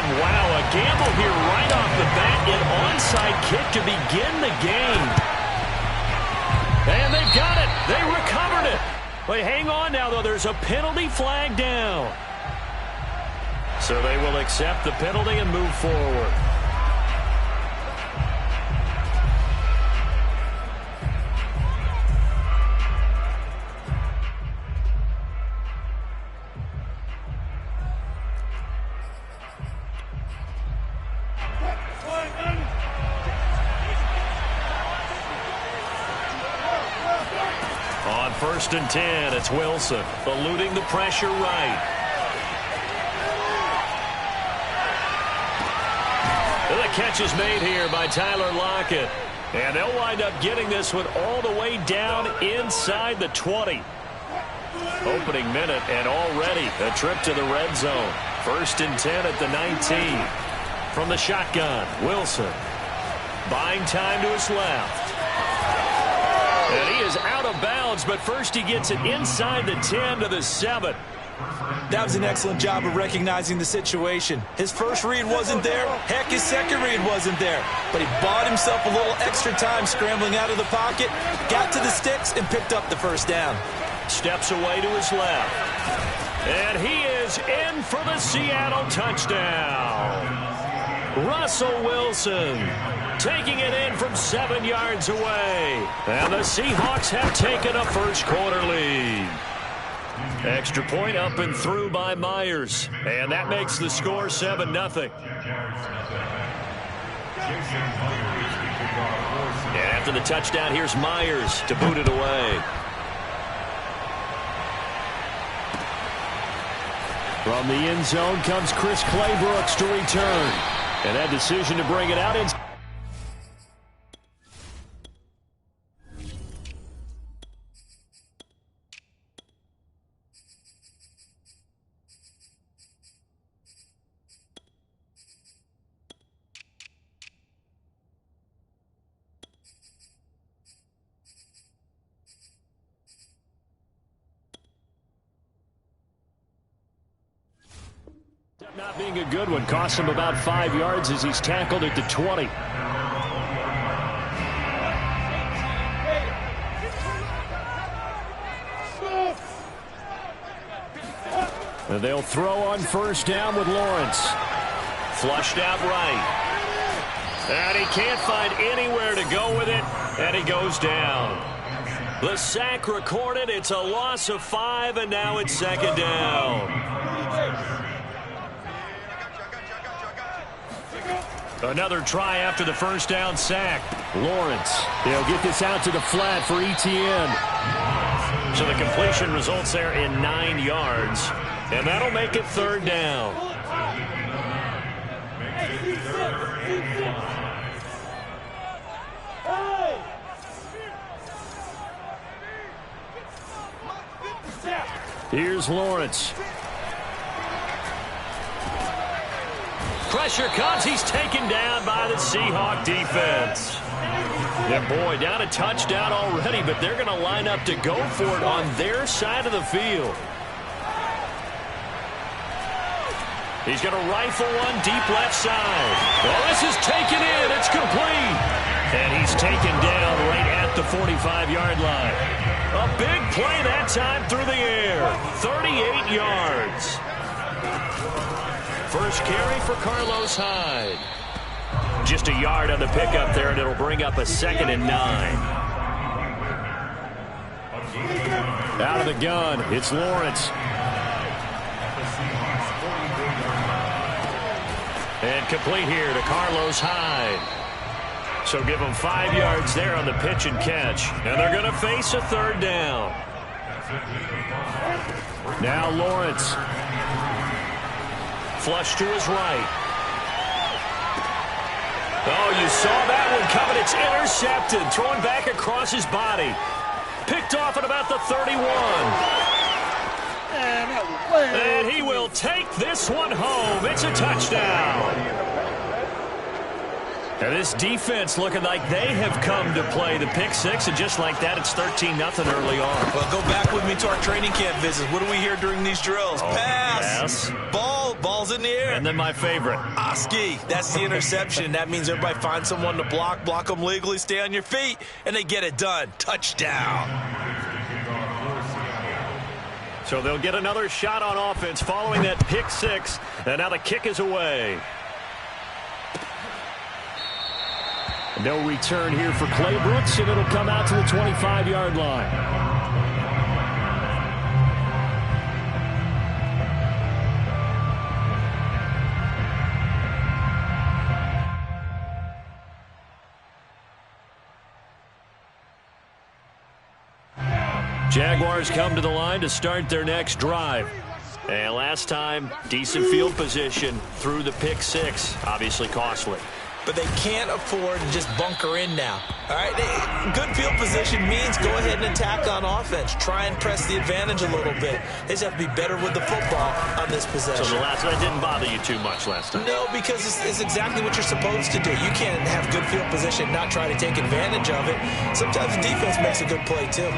And wow, a gamble here right off the bat. An onside kick to begin the game. And they've got it. They recovered it. But hang on now, though. There's a penalty flag down. So they will accept the penalty and move forward. On 1st and 10, it's Wilson eluding the pressure right. The catch is made here by Tyler Lockett. And they'll wind up getting this one all the way down inside the 20. Opening minute and already a trip to the red zone. 1st and 10 at the 19. From the shotgun, Wilson. Buying time to his left. And he is out of bounds, but first he gets it inside the 10 to the 7. That was an excellent job of recognizing the situation. His first read wasn't there. Heck, his second read wasn't there. But he bought himself a little extra time scrambling out of the pocket, got to the sticks, and picked up the first down. Steps away to his left. And he is in for the Seattle touchdown. Russell Wilson taking it in from 7 yards away. And the Seahawks have taken a first quarter lead. Extra point up and through by Myers. And that makes the score 7-0. And after the touchdown, here's Myers to boot it away. From the end zone comes Chris Claybrooks to return. And that decision to bring it out in. Not being a good one. Cost him about 5 yards as he's tackled at the 20. And they'll throw on first down with Lawrence. Flushed out right. And he can't find anywhere to go with it. And he goes down. The sack recorded. It's a loss of 5, and now it's 2nd down. Another try after the first down sack. Lawrence. They'll get this out to the flat for ETN. So the completion results there in 9 yards. And that'll make it 3rd down. Here's Lawrence. Pressure comes. He's taken down by the Seahawk defense. Yeah, boy, down a touchdown already, but they're going to line up to go for it on their side of the field. He's going to rifle one deep left side. Oh, this is taken in. It's complete. And he's taken down right at the 45-yard line. A big play that time through the air. 38 yards. First carry for Carlos Hyde. Just a yard on the pickup there, and it'll bring up a 2nd and 9. Out of the gun, it's Lawrence. And complete here to Carlos Hyde. So give them 5 yards there on the pitch and catch. And they're going to face a 3rd down. Now Lawrence. Flush to his right. Oh, you saw that one coming. It's intercepted. Thrown back across his body. Picked off at about the 31. And he will take this one home. It's a touchdown. And this defense looking like they have come to play. The pick six, and just like that, it's 13-0 early on. Well, go back with me to our training camp visits. What do we hear during these drills? Oh, pass. Ball ball's in the air. And then my favorite. Oski, that's the interception. That means everybody finds someone to block them legally, stay on your feet, and they get it done. Touchdown. So they'll get another shot on offense following that pick six, and now the kick is away. No return here for Clay Brooks, and it'll come out to the 25-yard line. Jaguars come to the line to start their next drive. And last time, decent field position through the pick six. Obviously costly. But they can't afford to just bunker in now. All right, good field position means go ahead and attack on offense. Try and press the advantage a little bit. They just have to be better with the football on this possession. So that didn't bother you too much last time? No, because it's exactly what you're supposed to do. You can't have good field position and not try to take advantage of it. Sometimes the defense makes a good play, too.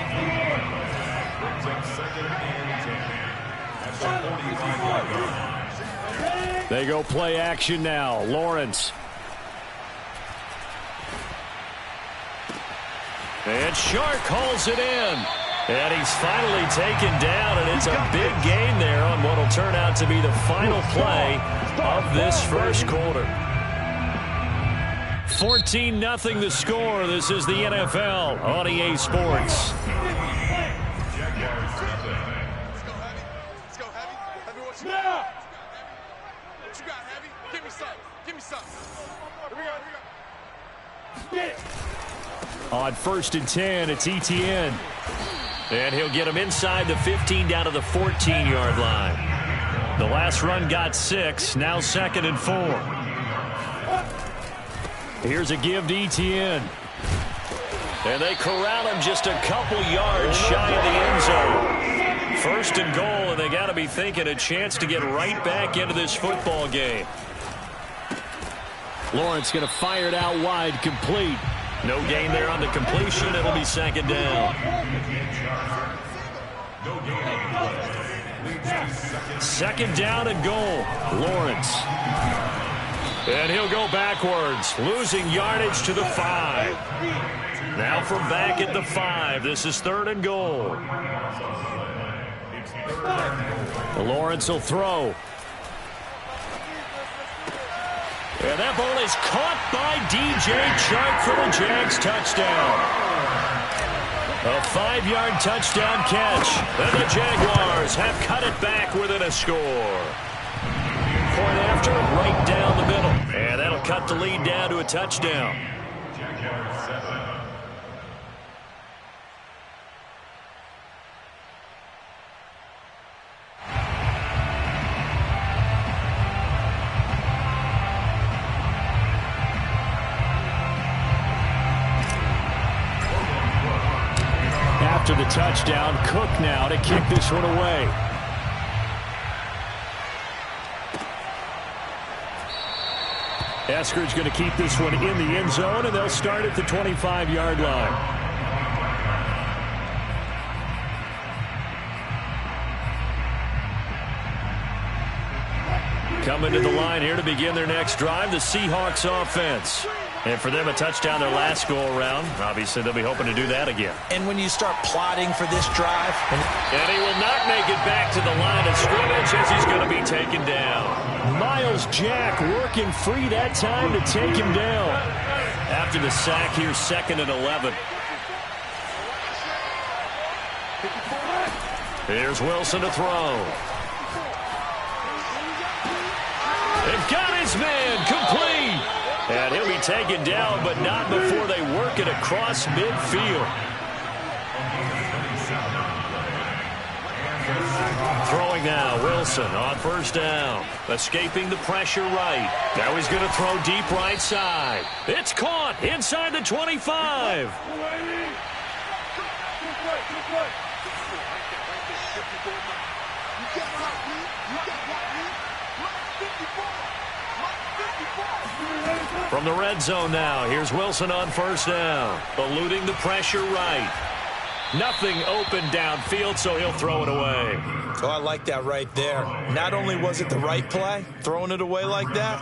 They go play action now. Lawrence. And Shark hauls it in. And he's finally taken down, and it's a big gain there on what will turn out to be the final play of this first quarter. 14-0 the score. This is the NFL on EA Sports. On 1st and 10, it's Etienne. And he'll get him inside the 15 down to the 14-yard line. The last run got 6, now 2nd and 4. Here's a give to Etienne. And they corral him just a couple yards shy of the end zone. 1st and goal, and they got to be thinking a chance to get right back into this football game. Lawrence going to fire it out wide, complete. No gain there on the completion. It'll be 2nd down. 2nd down and goal. Lawrence. And he'll go backwards, losing yardage to the 5. Now from back at the 5. This is 3rd and goal. Lawrence will throw. And that ball is caught by DJ Chark for the Jags touchdown. A 5-yard touchdown catch. And the Jaguars have cut it back within a score. Point after, right down the middle. And that'll cut the lead down to a touchdown. After the touchdown, Cook now to kick this one away. Eskridge going to keep this one in the end zone, and they'll start at the 25-yard line. Coming to the line here to begin their next drive, the Seahawks offense. And for them, a touchdown their last go-around. Obviously, they'll be hoping to do that again. And when you start plotting for this drive... And he will not make it back to the line of scrimmage as he's going to be taken down. Miles Jack working free that time to take him down. After the sack here, 2nd and 11. Here's Wilson to throw. They've got his man complete. And he'll be taken down, but not before they work it across midfield. Throwing now, Wilson on 1st down. Escaping the pressure right. Now he's going to throw deep right side. It's caught inside the 25. From the red zone now, here's Wilson on 1st down. Eluding the pressure right. Nothing open downfield, so he'll throw it away. Oh, I like that right there. Not only was it the right play, throwing it away like that,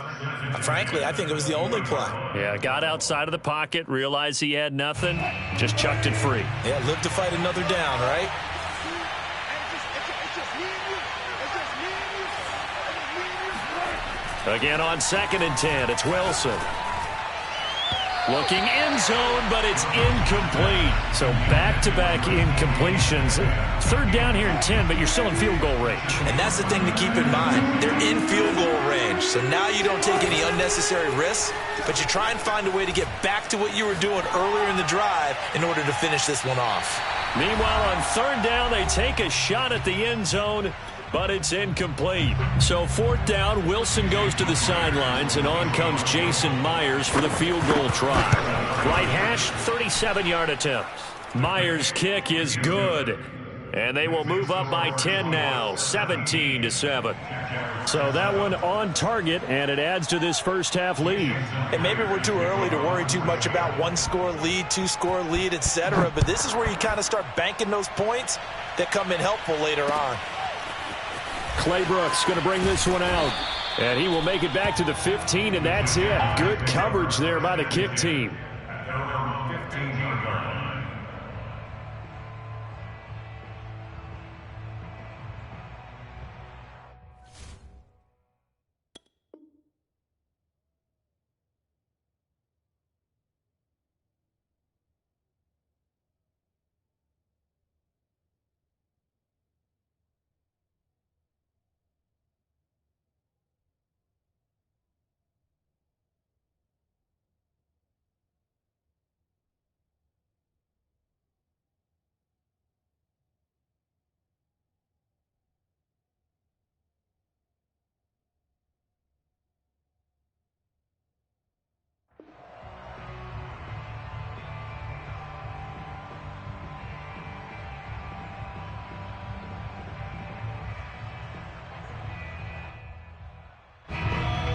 frankly, I think it was the only play. Yeah, got outside of the pocket, realized he had nothing, just chucked it free. Yeah, live to fight another down, right? Again on 2nd and 10, it's Wilson. Looking end zone, but it's incomplete. So back-to-back incompletions. 3rd down here in 10, but you're still in field goal range. And that's the thing to keep in mind. They're in field goal range. So now you don't take any unnecessary risks, but you try and find a way to get back to what you were doing earlier in the drive in order to finish this one off. Meanwhile, on 3rd down, they take a shot at the end zone, but it's incomplete. So 4th down, Wilson goes to the sidelines, and on comes Jason Myers for the field goal try. Right hash, 37-yard attempt. Myers' kick is good, and they will move up by 10 now, 17-7. So that one on target, and it adds to this first half lead. And maybe we're too early to worry too much about 1-score lead, 2-score lead, etc. But this is where you kind of start banking those points that come in helpful later on. Clay Brooks going to bring this one out. And he will make it back to the 15, and that's it. Good coverage there by the kick team.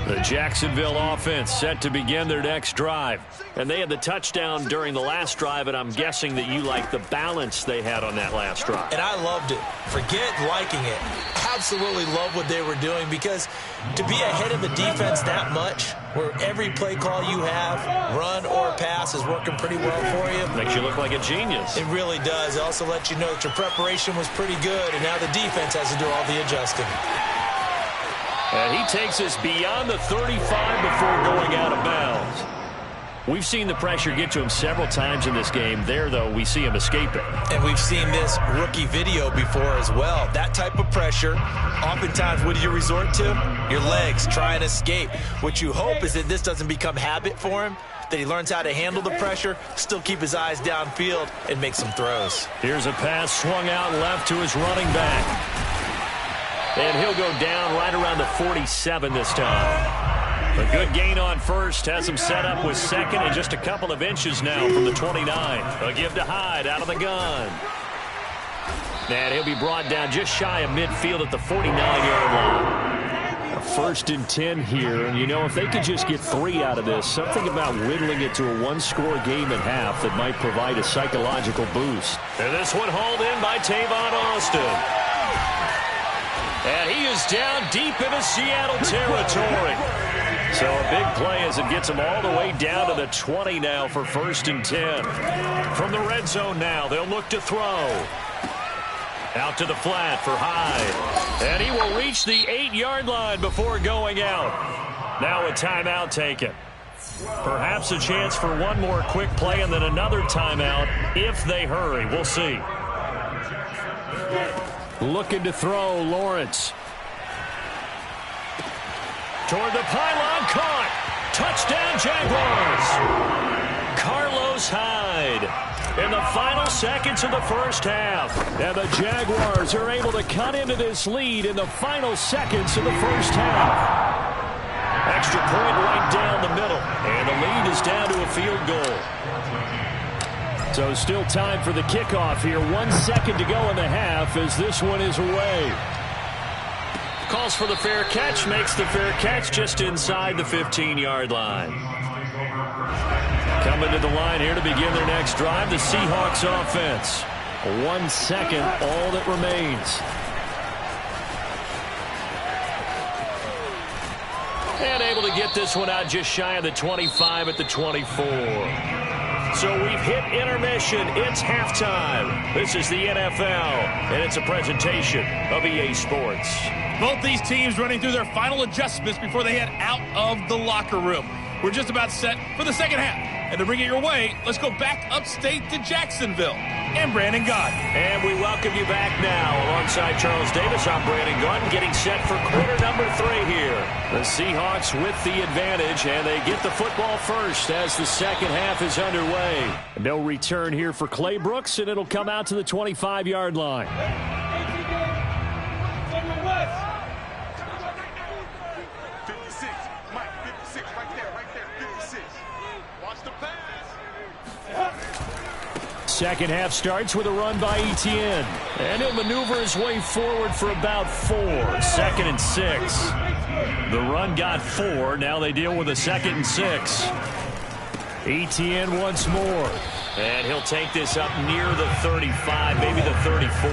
The Jacksonville offense set to begin their next drive. And they had the touchdown during the last drive, and I'm guessing that you like the balance they had on that last drive. And I loved it. Forget liking it. Absolutely love what they were doing, because to be ahead of the defense that much, where every play call you have, run or pass, is working pretty well for you. Makes you look like a genius. It really does. It also lets you know that your preparation was pretty good, and now the defense has to do all the adjusting. And he takes us beyond the 35 before going out of bounds. We've seen the pressure get to him several times in this game. There, though, we see him escape it. And we've seen this rookie video before as well. That type of pressure, oftentimes, what do you resort to? Your legs, try and escape. What you hope is that this doesn't become habit for him, that he learns how to handle the pressure, still keep his eyes downfield, and make some throws. Here's a pass swung out left to his running back. And he'll go down right around the 47 this time. A good gain on first has him set up with second and just a couple of inches now from the 29. A give to Hyde out of the gun. And he'll be brought down just shy of midfield at the 49-yard line. A 1st and 10 here, and you know, if they could just get 3 out of this, something about whittling it to a 1-score game at half that might provide a psychological boost. And this one hauled in by Tavon Austin. And he is down deep into Seattle territory. So a big play as it gets him all the way down to the 20 now for 1st and 10. From the red zone now, they'll look to throw. Out to the flat for Hyde. And he will reach the 8-yard line before going out. Now a timeout taken. Perhaps a chance for one more quick play and then another timeout if they hurry. We'll see. Looking to throw, Lawrence. Toward the pylon, caught. Touchdown, Jaguars. Carlos Hyde in the final seconds of the first half. And the Jaguars are able to cut into this lead in the final seconds of the first half. Extra point right down the middle. And the lead is down to a field goal. So still time for the kickoff here. 1 second to go in the half as this one is away. Calls for the fair catch, makes the fair catch just inside the 15-yard line. Coming to the line here to begin their next drive, the Seahawks offense. 1 second, all that remains. And able to get this one out just shy of the 25 at the 24. So we've hit intermission. It's halftime. This is the NFL, and it's a presentation of EA Sports. Both these teams running through their final adjustments before they head out of the locker room. We're just about set for the second half. And to bring it your way, let's go back upstate to Jacksonville. And Brandon Gaudin. And we welcome you back now. Alongside Charles Davis, I'm Brandon Gaudin, getting set for quarter number 3 here. The Seahawks with the advantage, and they get the football first as the second half is underway. No return here for Clay Brooks, and it'll come out to the 25-yard line. 56, Mike, 56, right there, 56. Watch the pass. Second half starts with a run by Etienne. And he'll maneuver his way forward for about 4. 2nd and 6. The run got 4. Now they deal with a 2nd and 6. Etienne once more. And he'll take this up near the 35, maybe the 34.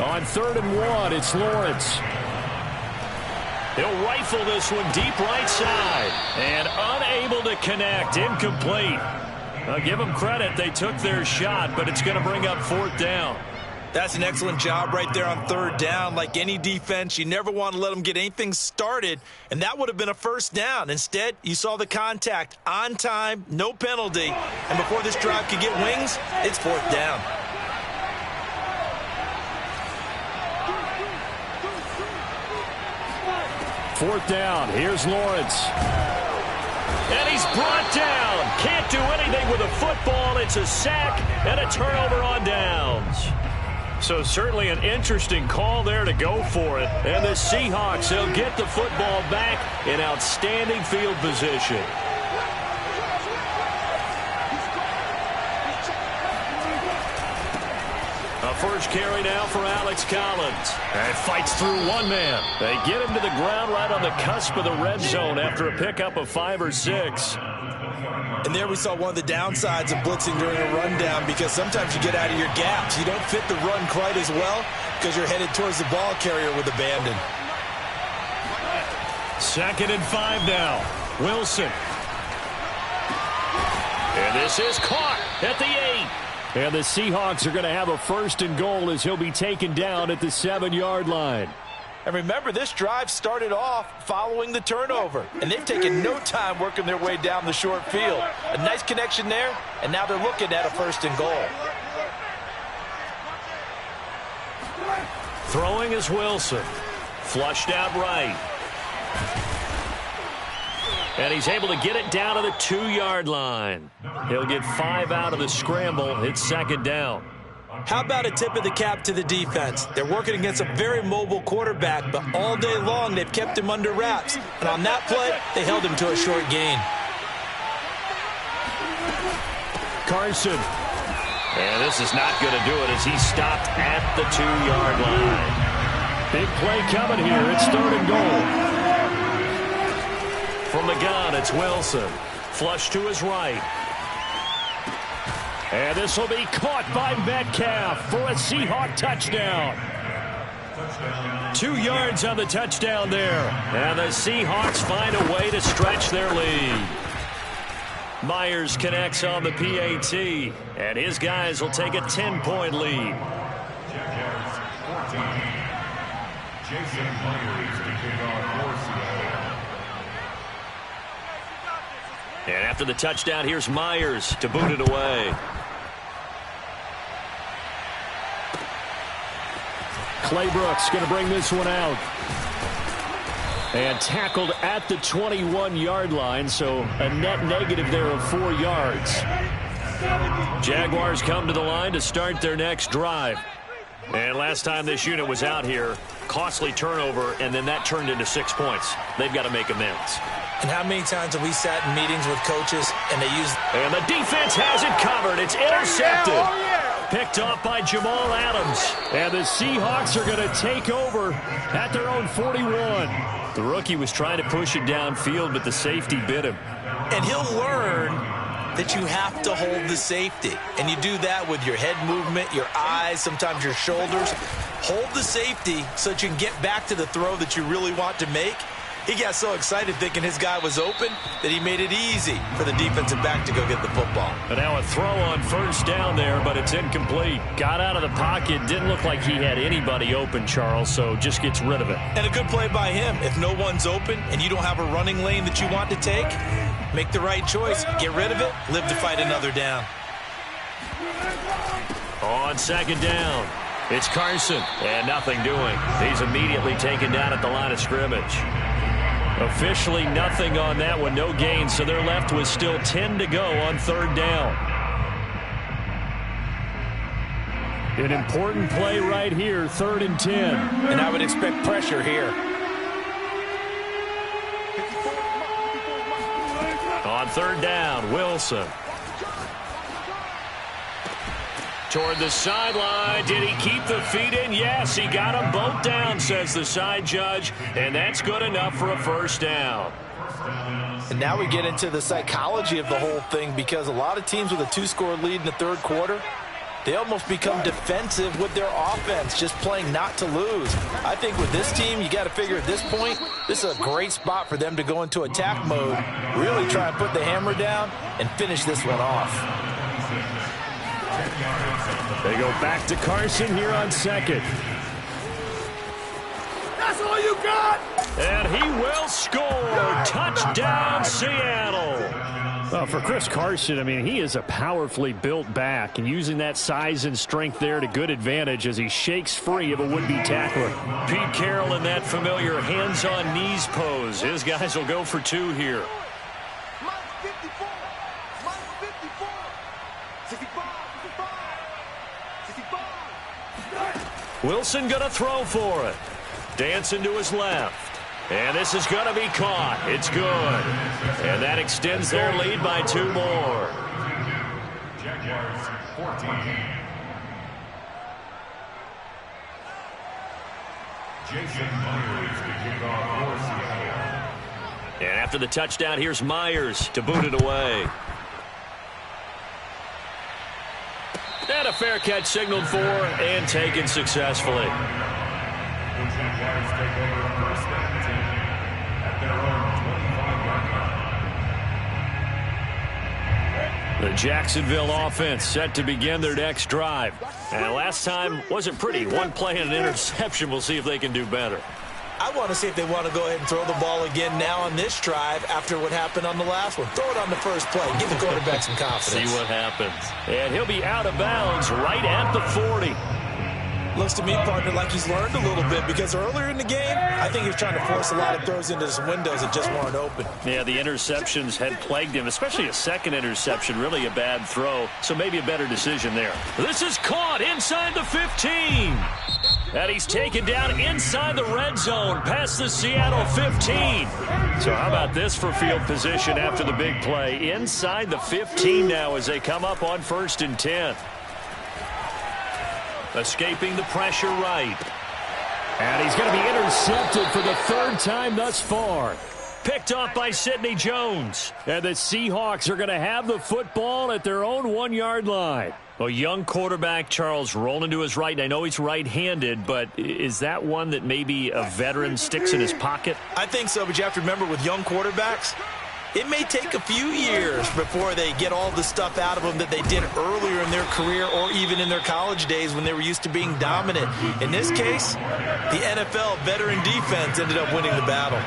On 3rd and 1, it's Lawrence. He'll rifle this one deep right side. And unable to connect. Incomplete. I'll give them credit. They took their shot, but it's going to bring up 4th down. That's an excellent job right there on 3rd down. Like any defense, you never want to let them get anything started, and that would have been a 1st down. Instead, you saw the contact on time, no penalty, and before this drive could get wings, it's 4th down. Fourth down. Here's Lawrence. And he's brought down. Can't do anything with a football. It's a sack and a turnover on downs. So certainly an interesting call there to go for it. And the Seahawks, they'll get the football back in outstanding field position. A first carry now for Alex Collins. And fights through one man. They get him to the ground right on the cusp of the red zone after a pickup of 5 or 6. And there we saw one of the downsides of blitzing during a rundown, because sometimes you get out of your gaps. You don't fit the run quite as well because you're headed towards the ball carrier with abandon. 2nd and 5 now. Wilson. And this is caught at the 8. And the Seahawks are going to have a 1st and goal as he'll be taken down at the 7-yard line. And remember, this drive started off following the turnover, and they've taken no time working their way down the short field. A nice connection there, and now they're looking at a 1st and goal. Throwing is Wilson. Flushed out right. And he's able to get it down to the 2-yard line. He'll get 5 out of the scramble. It's 2nd down. How about a tip of the cap to the defense? They're working against a very mobile quarterback, but all day long they've kept him under wraps. And on that play, they held him to a short gain. Carson. And this is not going to do it as he's stopped at the 2-yard line. Big play coming here. It's 3rd and goal. From the gun, it's Wilson. Flush to his right. And this will be caught by Metcalf for a Seahawk touchdown. 2 yards on the touchdown there. And the Seahawks find a way to stretch their lead. Myers connects on the PAT. And his guys will take a 10-point lead. Jason Myers to kick off for Seattle. And after the touchdown, here's Myers to boot it away. Clay Brooks going to bring this one out. And tackled at the 21-yard line, so a net negative there of 4 yards. Jaguars come to the line to start their next drive. And last time this unit was out here, costly turnover, and then that turned into 6 points. They've got to make amends. And how many times have we sat in meetings with coaches and they use... And the defense has it covered. It's intercepted. Picked off by Jamal Adams. And the Seahawks are going to take over at their own 41. The rookie was trying to push it downfield, but the safety bit him. And he'll learn that you have to hold the safety. And you do that with your head movement, your eyes, sometimes your shoulders. Hold the safety so that you can get back to the throw that you really want to make. He got so excited thinking his guy was open that he made it easy for the defensive back to go get the football. And now a throw on first down there, but it's incomplete. Got out of the pocket. Didn't look like he had anybody open, Charles, so just gets rid of it. And a good play by him. If no one's open and you don't have a running lane that you want to take, make the right choice. Get rid of it. Live to fight another down. On second down, it's Carson, and nothing doing. He's immediately taken down at the line of scrimmage. Officially nothing on that one, no gain, so they're left with still 10 to go on third down. An important play right here, 3rd and 10. And I would expect pressure here. On third down, Wilson. Toward the sideline. Did he keep the feet in? Yes, he got them both down, says the side judge. And that's good enough for a first down. And now we get into the psychology of the whole thing, because a lot of teams with a 2-score lead in the third quarter, they almost become defensive with their offense, just playing not to lose. I think with this team, you got to figure at this point, this is a great spot for them to go into attack mode, really try and put the hammer down and finish this one off. They go back to Carson here on second. That's all you got! And he will score. Touchdown, Seattle. Well, for Chris Carson, I mean, he is a powerfully built back, and using that size and strength there to good advantage as he shakes free of a would-be tackler. Pete Carroll in that familiar hands-on knees pose. His guys will go for 2 here. Wilson going to throw for it. Dancing to his left. And this is going to be caught. It's good. And that extends their lead by 2 more. Jaguars 14. Jason Myers to kick off for Seattle. And after the touchdown, here's Myers to boot it away. And a fair catch signaled for and taken successfully. The Jaguars take over first and 10 at their own 25-yard line. The Jacksonville offense set to begin their next drive. And last time wasn't pretty. 1 play and an interception. We'll see if they can do better. I want to see if they want to go ahead and throw the ball again now on this drive after what happened on the last one. Throw it on the first play. Give the quarterback some confidence. See what happens. And he'll be out of bounds right at the 40. Looks to me, partner, like he's learned a little bit, because earlier in the game, I think he was trying to force a lot of throws into some windows that just weren't open. Yeah, the interceptions had plagued him, especially a second interception, really a bad throw, so maybe a better decision there. This is caught inside the 15. And he's taken down inside the red zone, past the Seattle 15. So how about this for field position after the big play? Inside the 15 now as they come up on 1st and 10. Escaping the pressure right. And he's going to be intercepted for the 3rd time thus far. Picked off by Sidney Jones. And the Seahawks are going to have the football at their own 1-yard line. A young quarterback, Charles, rolling to his right. And I know he's right-handed, but is that one that maybe a veteran sticks in his pocket? I think so, but you have to remember with young quarterbacks, it may take a few years before they get all the stuff out of them that they did earlier in their career or even in their college days when they were used to being dominant. In this case, the NFL veteran defense ended up winning the battle.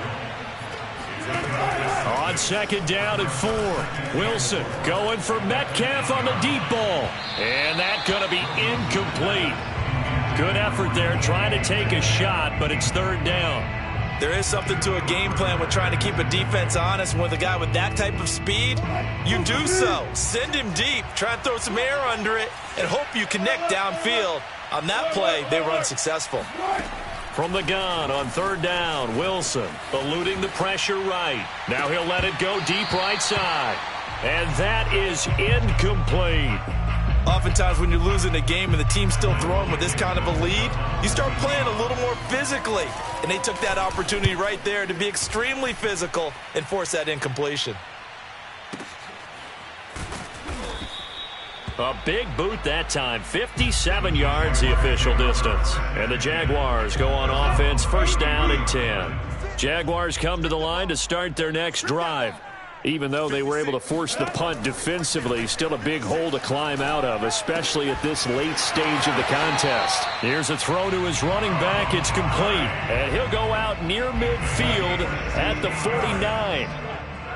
On second down at 4, Wilson going for Metcalf on the deep ball. And that's going to be incomplete. Good effort there trying to take a shot, but it's 3rd down. There is something to a game plan with trying to keep a defense honest. With a guy with that type of speed, you do so. Send him deep, try and throw some air under it, and hope you connect downfield. On that play, they were unsuccessful. From the gun on 3rd down, Wilson eluding the pressure right. Now he'll let it go deep right side. And that is incomplete. Oftentimes when you're losing a game and the team's still throwing with this kind of a lead, you start playing a little more physically. And they took that opportunity right there to be extremely physical and force that incompletion. A big boot that time. 57 yards the official distance. And the Jaguars go on offense, first down and 10. Jaguars come to the line to start their next drive. Even though they were able to force the punt defensively, still a big hole to climb out of, especially at this late stage of the contest. Here's a throw to his running back. It's complete. And he'll go out near midfield at the 49.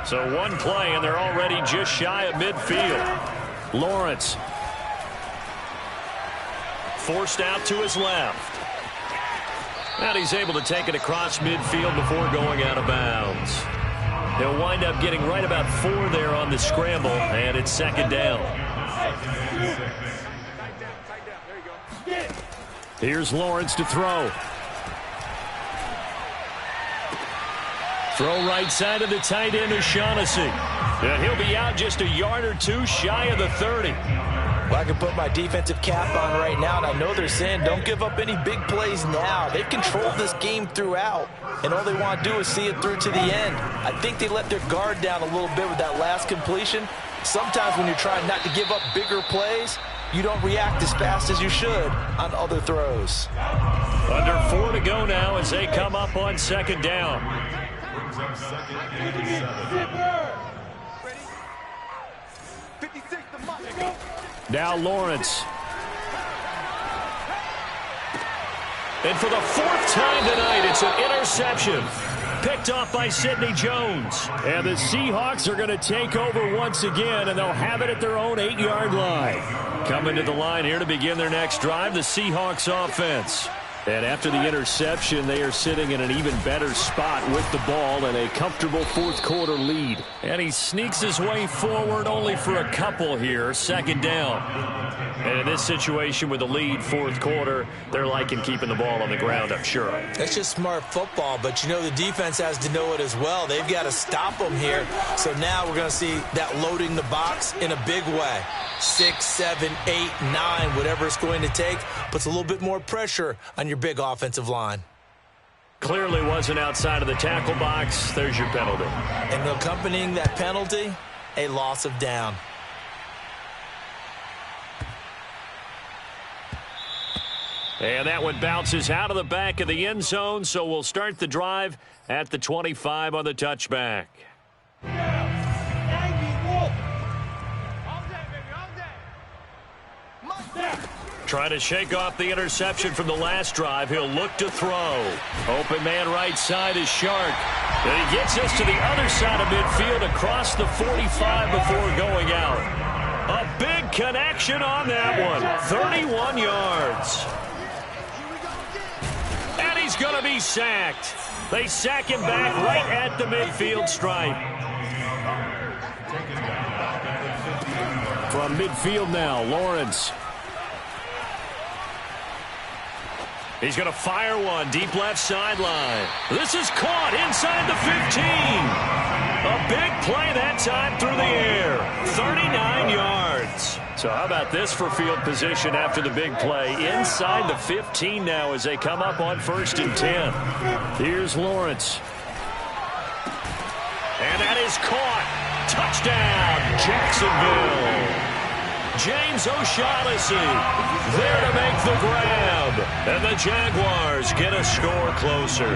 So one play, and they're already just shy of midfield. Lawrence forced out to his left. And he's able to take it across midfield before going out of bounds. He'll wind up getting right about 4 there on the scramble, and it's second down. Here's Lawrence to throw. Throw right side of the tight end, O'Shaughnessy. And he'll be out just a yard or two shy of the 30. Well, I can put my defensive cap on right now, and I know they're saying don't give up any big plays now. They've controlled this game throughout, and all they want to do is see it through to the end. I think they let their guard down a little bit with that last completion. Sometimes when you're trying not to give up bigger plays, you don't react as fast as you should on other throws. Under 4 to go now as they come up on second down. Now Lawrence. And for the 4th time tonight, it's an interception. Picked off by Sidney Jones. And the Seahawks are going to take over once again, and they'll have it at their own 8-yard line. Coming to the line here to begin their next drive, the Seahawks offense. And after the interception, they are sitting in an even better spot with the ball and a comfortable fourth-quarter lead. And he sneaks his way forward only for a couple here, second down. And in this situation with the lead, fourth quarter, they're liking keeping the ball on the ground, I'm sure. That's just smart football, but you know the defense has to know it as well. They've got to stop them here. So now we're going to see that loading the box in a big way. 6, 7, 8, 9, whatever it's going to take, puts a little bit more pressure on your big offensive line. Clearly wasn't outside of the tackle box. There's your penalty. And accompanying that penalty, a loss of down. And that one bounces out of the back of the end zone, so we'll start the drive at the 25 on the touchback. Trying to shake off the interception from the last drive. He'll look to throw. Open man right side is Shark. And he gets us to the other side of midfield across the 45 before going out. A big connection on that one. 31 yards. And he's going to be sacked. They sack him back right at the midfield stripe. From midfield now, Lawrence. He's going to fire one deep left sideline. This is caught inside the 15. A big play that time through the air. 39 yards. So how about this for field position after the big play? Inside the 15 now as they come up on 1st and 10. Here's Lawrence. And that is caught. Touchdown, Jacksonville. James O'Shaughnessy there to make the grab. And the Jaguars get a score closer.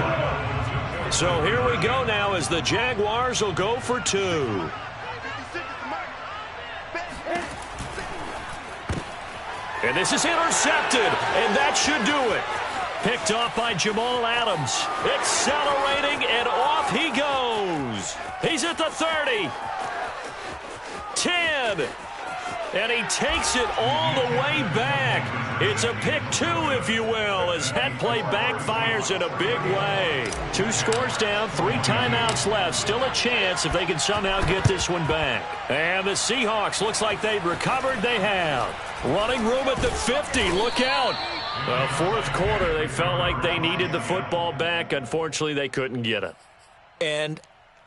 So here we go now as the Jaguars will go for 2. And this is intercepted, and that should do it. Picked off by Jamal Adams. Accelerating, and off he goes. He's at the 30. 10. And he takes it all the way back. It's a pick 2, if you will, as that play backfires in a big way. 2 scores down, 3 timeouts left. Still a chance if they can somehow get this one back. And the Seahawks, looks like they've recovered. They have. Running room at the 50. Look out. Fourth quarter, they felt like they needed the football back. Unfortunately, they couldn't get it. And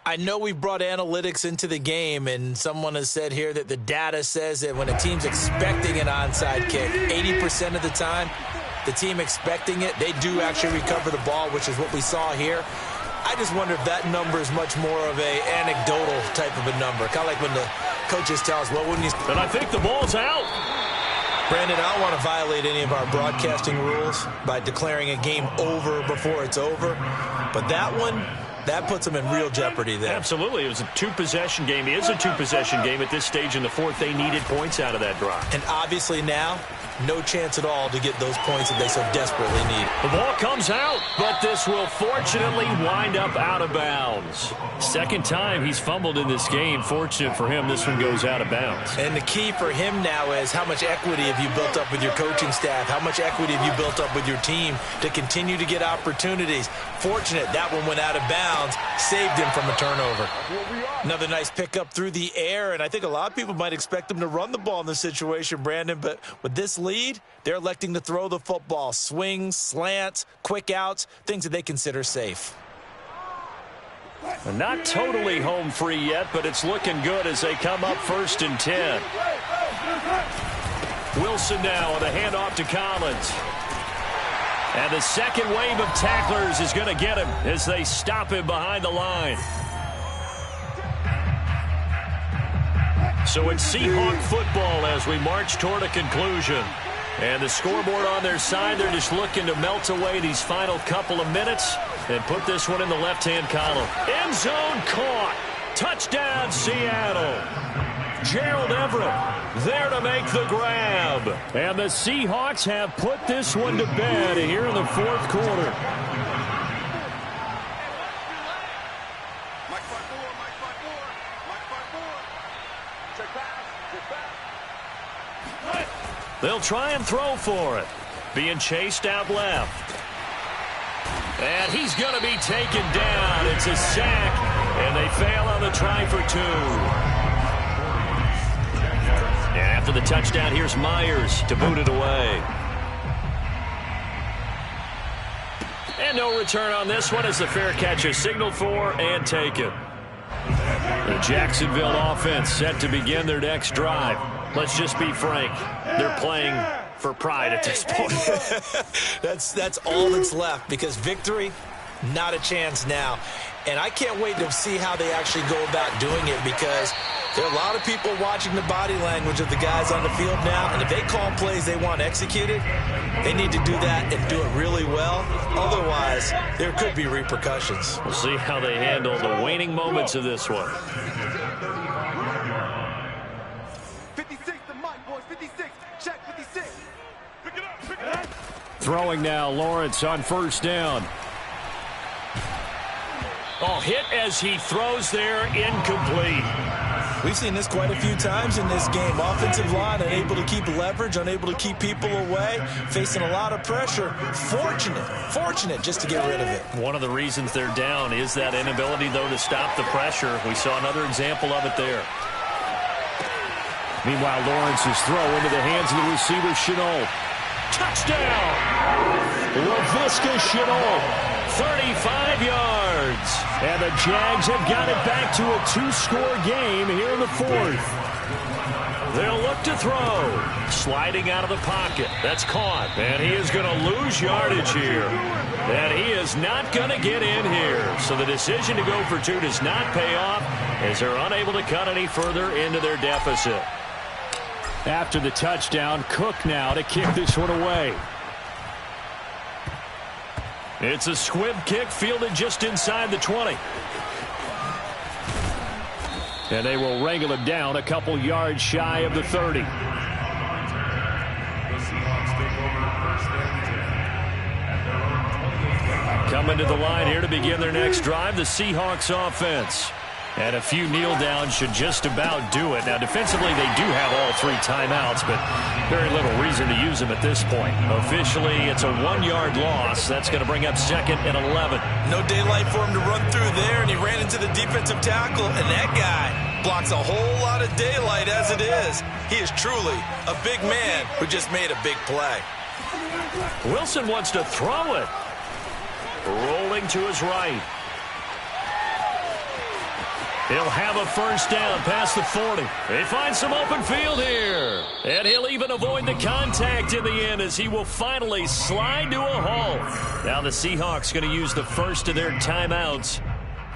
I know we brought analytics into the game, and someone has said here that the data says that when a team's expecting an onside kick, 80% of the time, the team expecting it, they do actually recover the ball, which is what we saw here. I just wonder if that number is much more of a anecdotal type of a number, kind of like when the coaches tell us, well, when he's... And I think the ball's out. Brandon, I don't want to violate any of our broadcasting rules by declaring a game over before it's over. But that one, that puts them in real jeopardy there. Absolutely. It was a two-possession game. It is a two-possession game at this stage in the fourth. They needed points out of that drive. And obviously now, no chance at all to get those points that they so desperately need. The ball comes out, but this will fortunately wind up out of bounds. Second time he's fumbled in this game. Fortunate for him, this one goes out of bounds. And the key for him now is how much equity have you built up with your coaching staff? How much equity have you built up with your team to continue to get opportunities? Fortunate that one went out of bounds, saved him from a turnover. Another nice pickup through the air, and I think a lot of people might expect him to run the ball in this situation, Brandon, but with this lead, they're electing to throw the football. Swings, slants, quick outs, things that they consider safe. Not totally home free yet, but it's looking good as they come up 1st and 10. Wilson now with a handoff to Collins. And the second wave of tacklers is going to get him as they stop him behind the line. So it's Seahawk football as we march toward a conclusion. And the scoreboard on their side, they're just looking to melt away these final couple of minutes and put this one in the left-hand column. End zone caught. Touchdown, Seattle. Gerald Everett there to make the grab. And the Seahawks have put this one to bed here in the fourth quarter. They'll try and throw for it. Being chased out left. And he's going to be taken down. It's a sack, and they fail on the try for two. And after the touchdown, here's Myers to boot it away. And no return on this one as the fair catch is signaled for and taken. The Jacksonville offense set to begin their next drive. Let's just be frank. They're playing for pride at this point. That's all that's left because victory, not a chance now. And I can't wait to see how they actually go about doing it because there are a lot of people watching the body language of the guys on the field now. And if they call plays they want executed, they need to do that and do it really well. Otherwise, there could be repercussions. We'll see how they handle the waning moments of this one. 56, the mic, boys. 56. Check 56. Pick it up. Pick it up. Throwing now, Lawrence on first down. Oh, hit as he throws there, incomplete. We've seen this quite a few times in this game. Offensive line unable to keep leverage, unable to keep people away, facing a lot of pressure. Fortunate just to get rid of it. One of the reasons they're down is that inability, though, to stop the pressure. We saw another example of it there. Meanwhile, Lawrence's throw into the hands of the receiver, Shenault. Touchdown! Laviska Shenault. 35 yards. And the Jags have got it back to a two-score game here in the fourth. They'll look to throw. Sliding out of the pocket. That's caught. And he is going to lose yardage here. And he is not going to get in here. So the decision to go for two does not pay off as they're unable to cut any further into their deficit. After the touchdown, Cook now to kick this one away. It's a squib kick fielded just inside the 20. And they will wrangle him down a couple yards shy of the 30. Coming to the line here to begin their next drive, the Seahawks offense. And a few kneel downs should just about do it. Now, defensively, they do have all three timeouts, but very little reason to use them at this point. Officially, it's a 1-yard loss. That's going to bring up 2nd and 11. No daylight for him to run through there, and he ran into the defensive tackle, and that guy blocks a whole lot of daylight as it is. He is truly a big man who just made a big play. Wilson wants to throw it. Rolling to his right. He'll have a first down past the 40. They find some open field here. And he'll even avoid the contact in the end as he will finally slide to a halt. Now the Seahawks going to use the first of their timeouts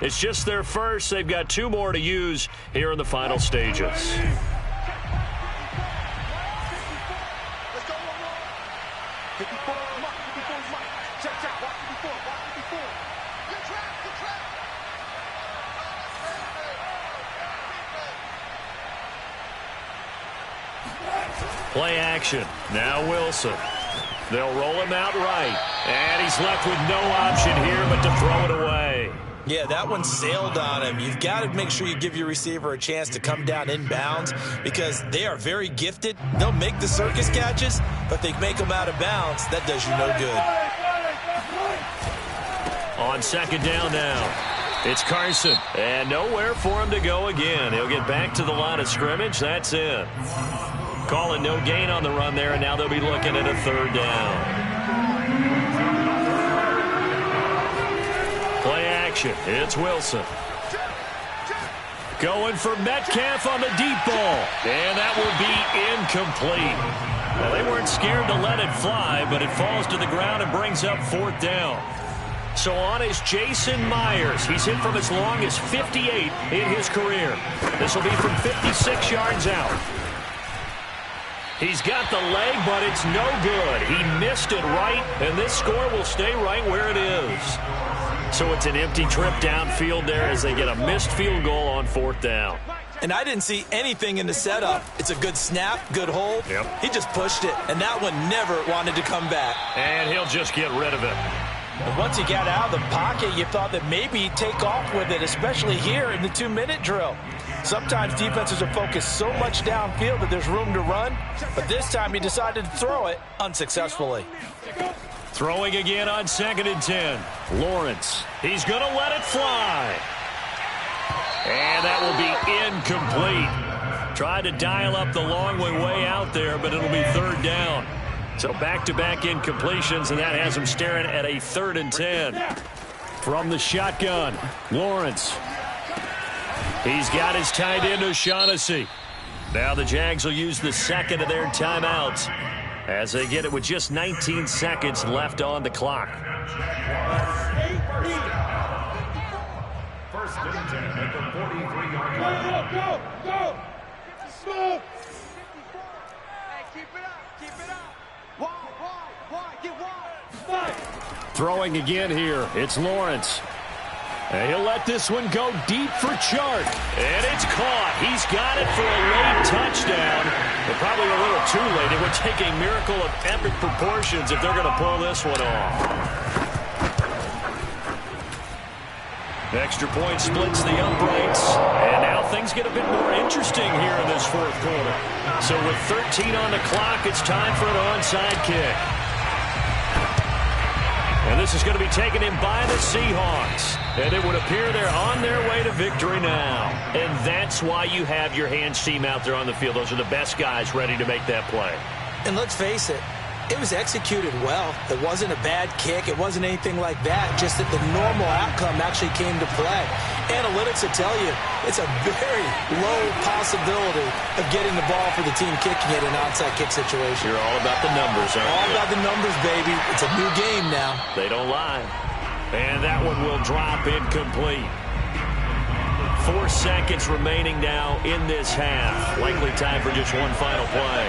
It's just their first. They've got 2 more to use here in the final stages. Play action. Now Wilson. They'll roll him out right. And he's left with no option here but to throw it away. Yeah, that one sailed on him. You've got to make sure you give your receiver a chance to come down inbounds because they are very gifted. They'll make the circus catches, but if they make them out of bounds, that does you no good. On second down now, it's Carson. And nowhere for him to go again. He'll get back to the line of scrimmage. That's it. Calling no gain on the run there, and now they'll be looking at a 3rd down. Play action. It's Wilson. Going for Metcalf on the deep ball. And that will be incomplete. Well, they weren't scared to let it fly, but it falls to the ground and brings up 4th down. So on is Jason Myers. He's hit from as long as 58 in his career. This will be from 56 yards out. He's got the leg, but it's no good. He missed it right, and this score will stay right where it is. So it's an empty trip downfield there as they get a missed field goal on 4th down. And I didn't see anything in the setup. It's a good snap, good hold. Yep. He just pushed it, and that one never wanted to come back. And he'll just get rid of it. And once he got out of the pocket, you thought that maybe he'd take off with it, especially here in the 2-minute drill. Sometimes defenses are focused so much downfield that there's room to run, but this time he decided to throw it unsuccessfully. Throwing again on 2nd and 10. Lawrence. He's going to let it fly. And that will be incomplete. Tried to dial up the long way out there, but it'll be 3rd down. So back-to-back incompletions, and that has him staring at a 3rd and 10. From the shotgun, Lawrence. He's got his tight end, O'Shaughnessy. Now the Jags will use the 2nd of their timeouts as they get it with just 19 seconds left on the clock. 1st and 10 at the 43-yard line. Go! Smoke! Hey, keep it up. Why? Get wide. Throwing again here. It's Lawrence. And he'll let this one go deep for Chark. And it's caught. He's got it for a late touchdown. But probably a little too late. It would take a miracle of epic proportions if they're going to pull this one off. Extra point splits the uprights. And now things get a bit more interesting here in this 4th quarter. So with 13 on the clock, it's time for an onside kick. And this is going to be taken in by the Seahawks. And it would appear they're on their way to victory now. And that's why you have your hands team out there on the field. Those are the best guys ready to make that play. And let's face it, it was executed well. It wasn't a bad kick. It wasn't anything like that. Just that the normal outcome actually came to play. Analytics will tell you it's a very low possibility of getting the ball for the team kicking it in an onside kick situation. You're all about the numbers, aren't you? All about the numbers, baby. It's a new game now. They don't lie. And that one will drop incomplete. 4 seconds remaining now in this half. Likely time for just one final play.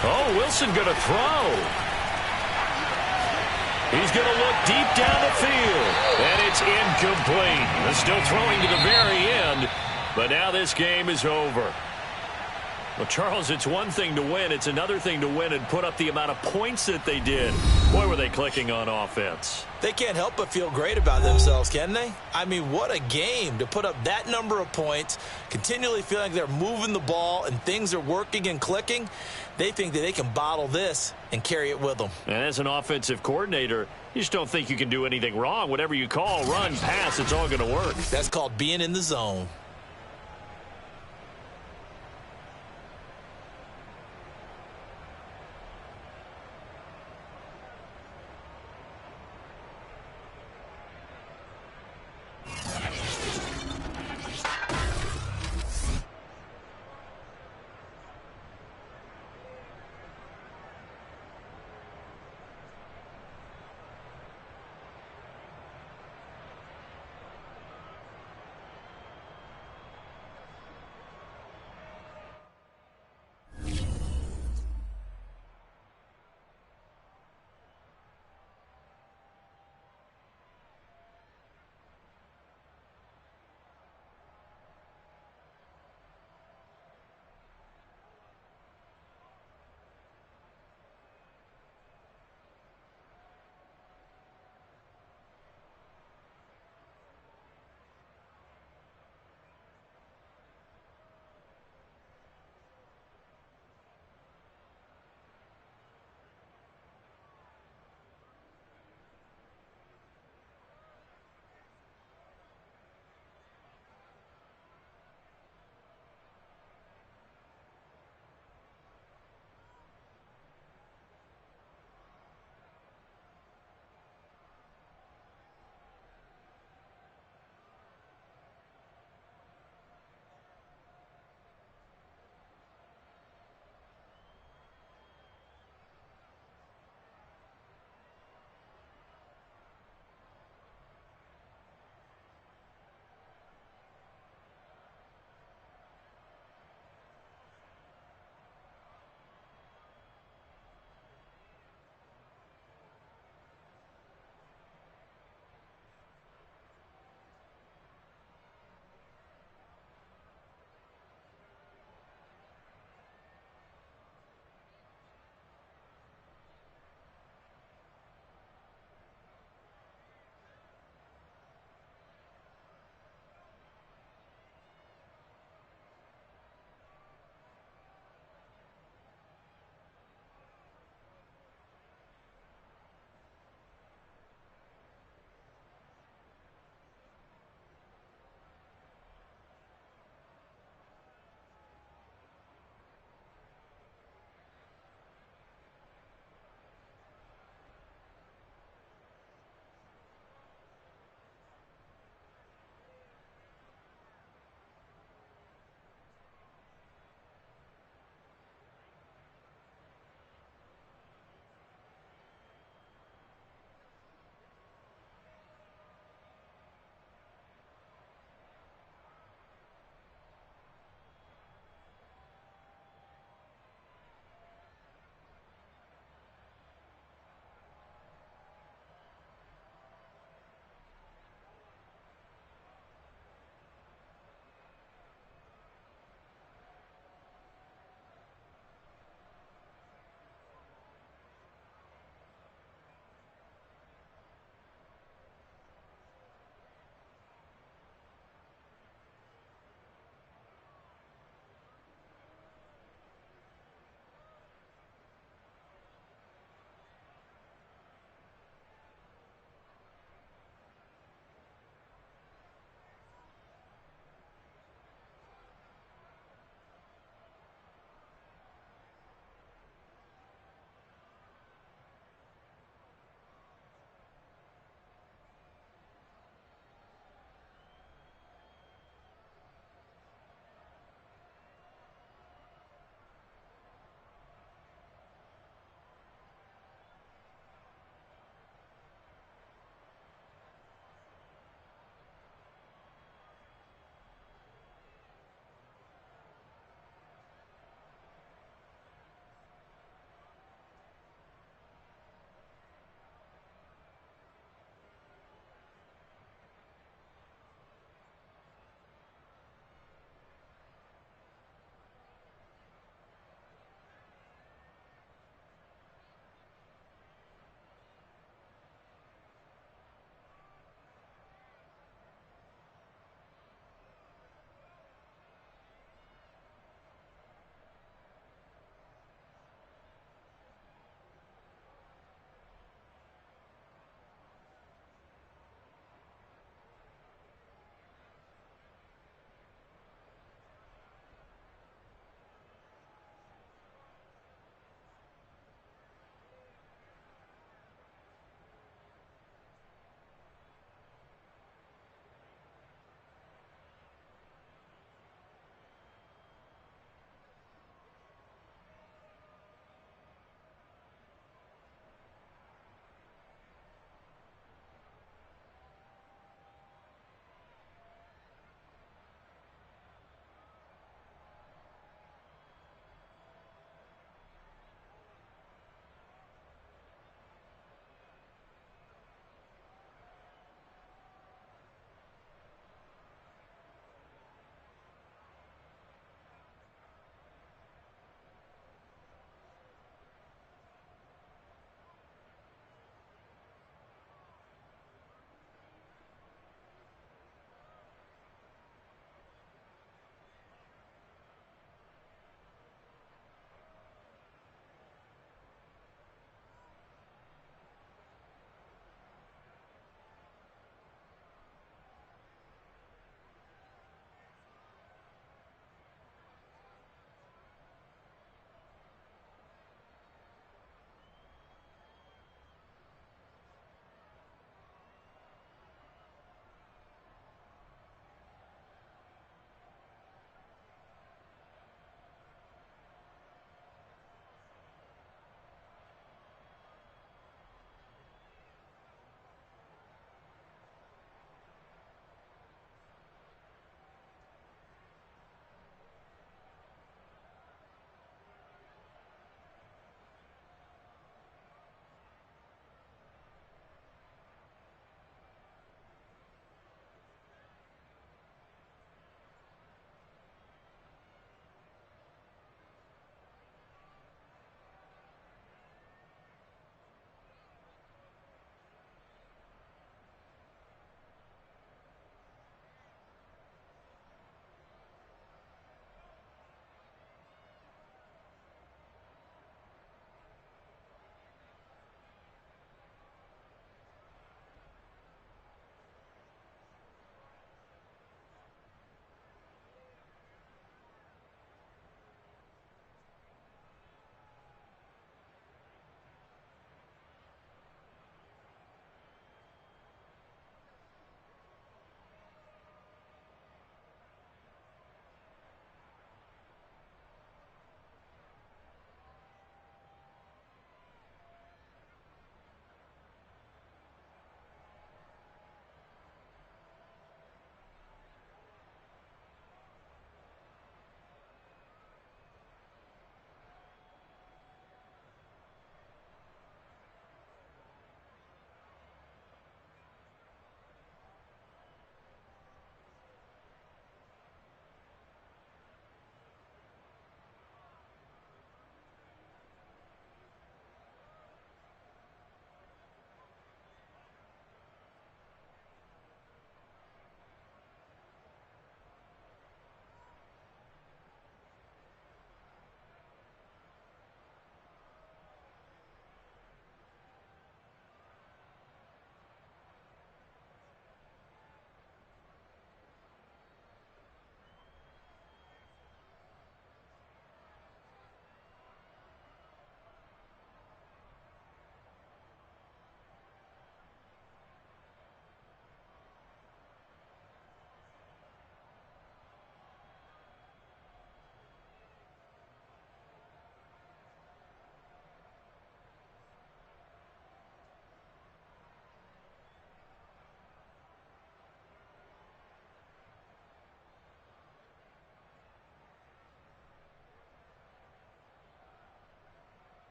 Oh, Wilson going to throw. He's going to look deep down the field. And it's incomplete. They're still throwing to the very end. But now this game is over. Well, Charles, it's one thing to win. It's another thing to win and put up the amount of points that they did. Boy, were they clicking on offense. They can't help but feel great about themselves, can they? I mean, what a game to put up that number of points, continually feeling like they're moving the ball and things are working and clicking. They think that they can bottle this and carry it with them. And as an offensive coordinator, you just don't think you can do anything wrong. Whatever you call, run, pass, it's all going to work. That's called being in the zone.